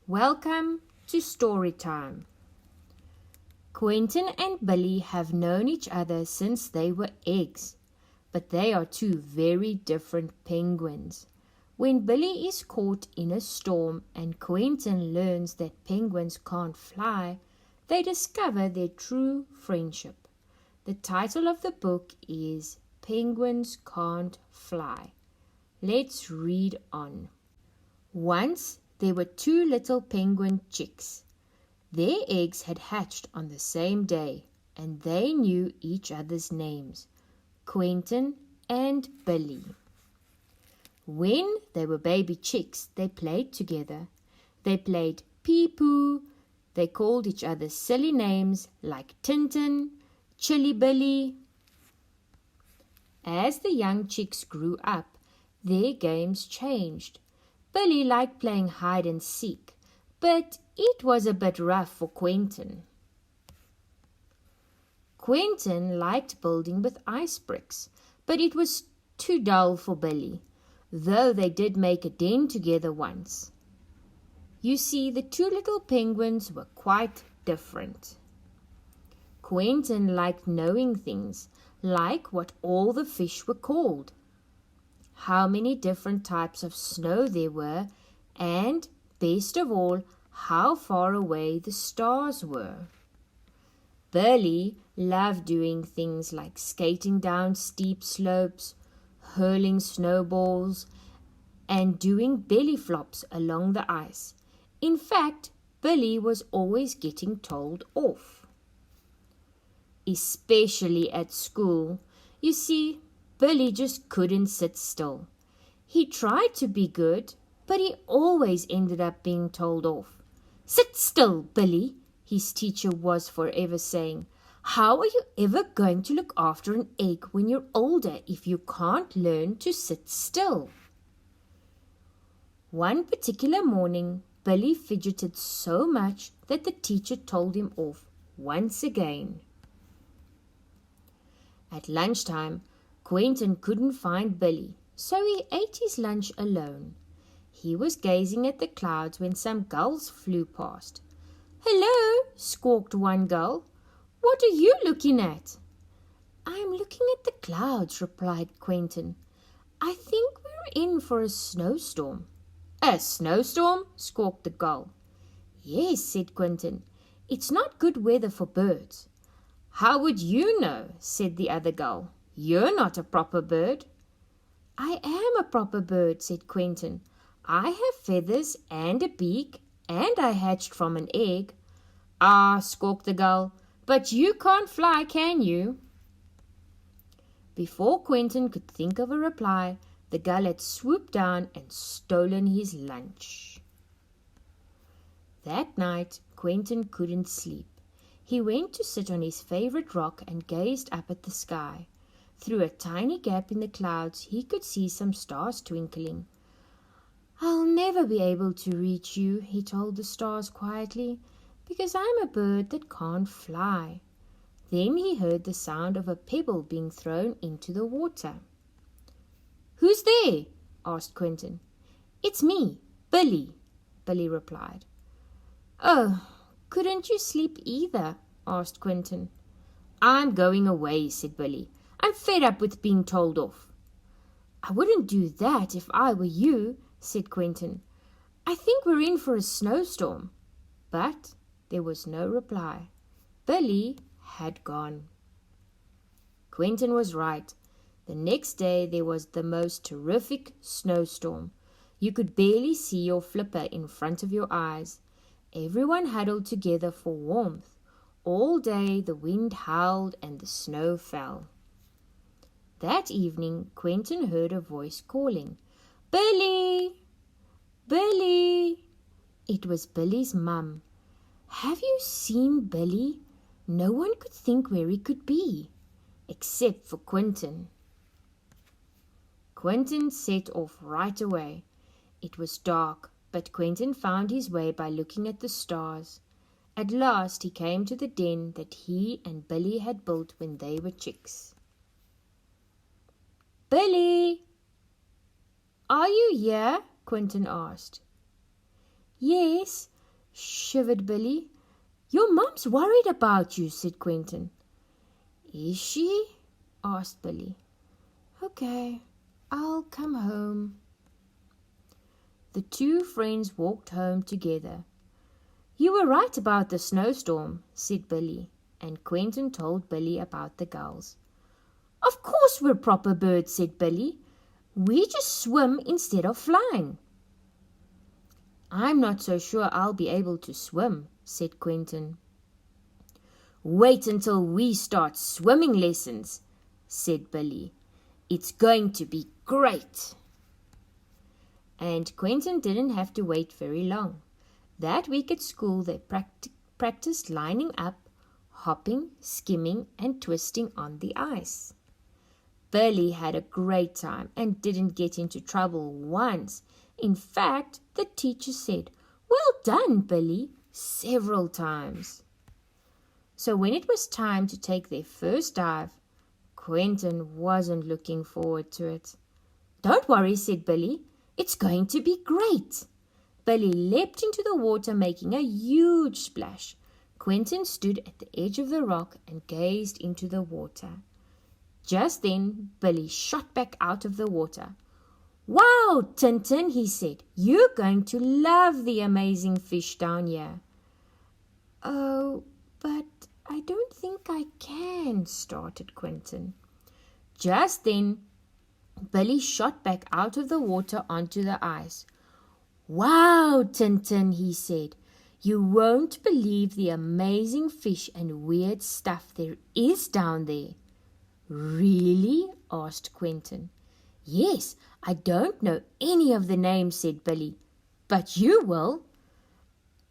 Welcome to story time. Quentin and Billy have known each other since they were eggs, but they are two very different penguins. When Billy is caught in a storm and Quentin learns that penguins can't fly, they discover their true friendship. The title of the book is Penguins Can't Fly. Let's read on. Once there were two little penguin chicks. Their eggs had hatched on the same day, and they knew each other's names, Quentin and Billy. When they were baby chicks, they played together. They played pee-poo. They called each other silly names like Tintin, Chilly Billy. As the young chicks grew up, their games changed. Billy liked playing hide and seek, but it was a bit rough for Quentin. Quentin liked building with ice bricks, but it was too dull for Billy, though they did make a den together once. You see, the two little penguins were quite different. Quentin liked knowing things, like what all the fish were called, how many different types of snow there were, and, best of all, how far away the stars were. Billy loved doing things like skating down steep slopes, hurling snowballs, and doing belly flops along the ice. In fact, Billy was always getting told off. Especially at school. You see, Billy just couldn't sit still. He tried to be good, but he always ended up being told off. "Sit still, Billy," his teacher was forever saying. "How are you ever going to look after an egg when you're older if you can't learn to sit still?" One particular morning, Billy fidgeted so much that the teacher told him off once again. At lunchtime, Quentin couldn't find Billy, so he ate his lunch alone. He was gazing at the clouds when some gulls flew past. "Hello," squawked one gull. "What are you looking at?" "I am looking at the clouds," replied Quentin. "I think we're in for a snowstorm." "A snowstorm?" squawked the gull. "Yes," said Quentin. "It's not good weather for birds." "How would you know?" said the other gull. "You're not a proper bird." "I am a proper bird," said Quentin. "I have feathers and a beak, and I hatched from an egg." "Ah," squawked the gull, "but you can't fly, can you?" Before Quentin could think of a reply, the gull had swooped down and stolen his lunch. That night, Quentin couldn't sleep. He went to sit on his favorite rock and gazed up at the sky. Through a tiny gap in the clouds, he could see some stars twinkling. "I'll never be able to reach you," he told the stars quietly, "because I'm a bird that can't fly." Then he heard the sound of a pebble being thrown into the water. "Who's there?" asked Quentin. "It's me, Billy," Billy replied. "Oh, couldn't you sleep either?" asked Quentin. "I'm going away," said Billy. "I'm fed up with being told off." "I wouldn't do that if I were you," said Quentin. "I think we're in for a snowstorm." But there was no reply. Billy had gone. Quentin was right. The next day there was the most terrific snowstorm. You could barely see your flipper in front of your eyes. Everyone huddled together for warmth. All day the wind howled and the snow fell. That evening, Quentin heard a voice calling, "Billy! Billy!" It was Billy's mum. "Have you seen Billy? No one could think where he could be, except for Quentin." Quentin set off right away. It was dark, but Quentin found his way by looking at the stars. At last he came to the den that he and Billy had built when they were chicks. "Billy, are you here?" Quentin asked. "Yes, shivered Billy. Your mum's worried about you, said Quentin. Is she? Asked Billy. Okay, I'll come home. The two friends walked home together. You were right about the snowstorm, said Billy, and Quentin told Billy about the gulls. Of course we're proper birds, said Billy. We just swim instead of flying. I'm not so sure I'll be able to swim, said Quentin. Wait until we start swimming lessons, said Billy. It's going to be great. And Quentin didn't have to wait very long. That week at school they practiced lining up, hopping, skimming and twisting on the ice. Billy had a great time and didn't get into trouble once. In fact, the teacher said, "Well done, Billy," several times. So when it was time to take their first dive, Quentin wasn't looking forward to it. Don't worry, said Billy. It's going to be great. Billy leapt into the water, making a huge splash. Quentin stood at the edge of the rock and gazed into the water. Just then, Billy shot back out of the water. Wow, Tintin, he said, you're going to love the amazing fish down here. Oh, but I don't think I can, started Quentin. Just then, Billy shot back out of the water onto the ice. Wow, Tintin, he said, you won't believe the amazing fish and weird stuff there is down there. Really? Asked Quentin. Yes, I don't know any of the names, said Billy, but you will.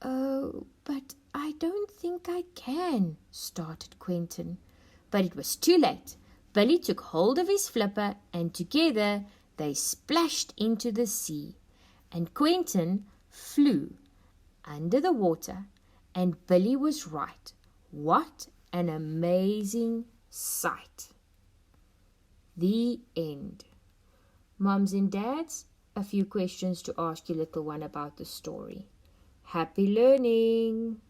Oh, but I don't think I can, started Quentin. But it was too late. Billy took hold of his flipper and together they splashed into the sea. And Quentin flew under the water, and Billy was right. What an amazing sight. The end. Moms and dads, a few questions to ask your little one about the story. Happy learning!